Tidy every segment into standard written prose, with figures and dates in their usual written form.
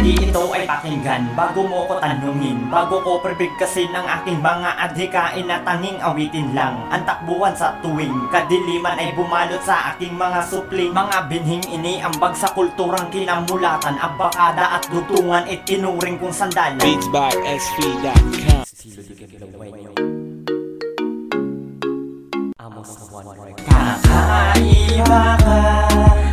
Sige, ito ay pakinggan bago mo ko tanungin, bago ko prebigkasin ang aking mga adhikain na tanging awitin lang. Ang takbuhan sa tuwing kadiliman ay bumalot sa aking mga supling. Mga binhing iniambag sa kulturang kinamulatan, abakada at dutungan itinuring kong sandalan. Beats by SV.com. Kakaiba ka,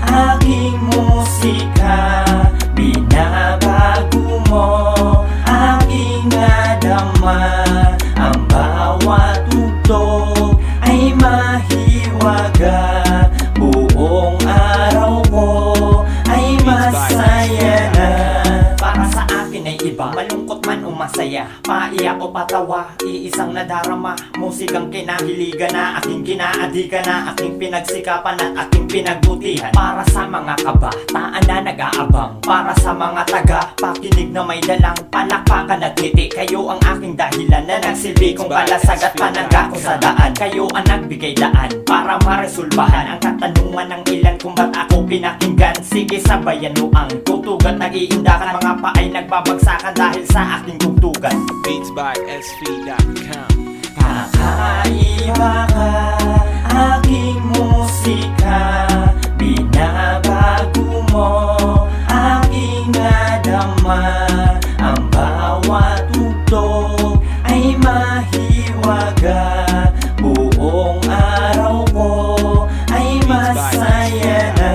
aking musika, binabago mo aking nadama. Ang bawat tugtog ay mahiwaga, buong araw ko ay masaya na. Para sa akin ay iba, malungkot man o masaya, paiyak o patawa, iisang nadarama. Musikang kinahiligan na, aking kinaadikan na, aking pinagsikapan at aking pinagbutihan. Para sa mga kabataan na nag-aabang, para sa mga taga-pakinig na may dalang palakpakan at ngiti. Kayo ang aking dahilan na nagsilbi kong palasag at panangga ko sa daan. Kayo ang nagbigay daan para maresolbahan ang katanungan ng ilan kung ba't ako pinakinggan. Sige, sabayan mo ang tutugan, nag-iindakan, mga paay nagbabagsakan dahil sa aking tugtugan. Beats by SV.com. Kakaiba ka, aking musika, binabago mo aking nadama. Ang bawat tugtog ay mahiwaga, buong araw ko ay masaya na.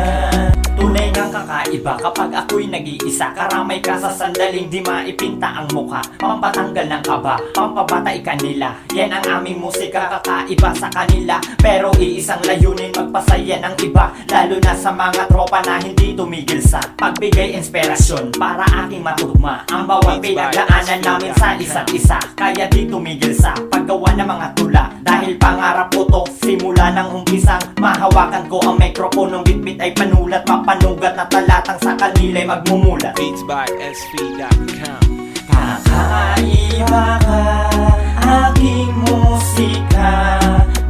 Tunay ngang kakaiba kapag ako'y nag-iisa, karamay ka sa sandaling di maipinta ang mukha. Pampatanggal ng kaba, pampabatay kanila, yan ang aming musika, kakaiba sa kanila. Pero iisang layunin, magpasaya ng iba, lalo na sa mga tropa na hindi tumigil sa pagbigay inspirasyon para aking matugma ang bawat pinagdaanan namin sa isa't isa. Kaya di tumigil sa paggawa ng mga tula, dahil pangarap ko to simula ng umpisang mahawakan ko ang mikroponong bitbit ay panulat, mapanugat na talatang sa kanila'y magmumulat. Beats by SV.com. Kakaiba ka, aking musika,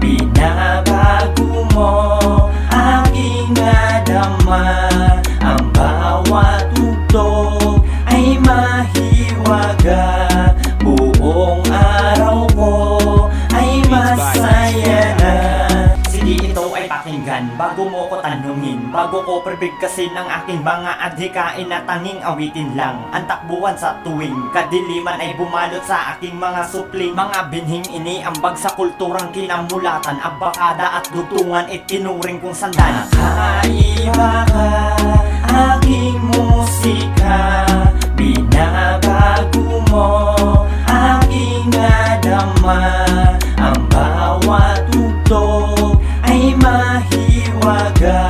binabago mo aking nadama. Ang bawat tugtog ay mahiwaga, buong araw ko ay masaya na. Sige, ito ay pakinggan bago mo ko tanungin, bago ko prebigkasin ang aking mga adhikain na tanging awitin lang. Ang takbuhan sa tuwing kadiliman ay bumalot sa aking mga supling. Mga binhing iniambag sa kulturang kinamulatan, abakada at dutungan itinuring kong sandalan. Kakaiba ka, aking musika, binabago mo aking nadama. Ang bawat tugtog ay mahiwaga,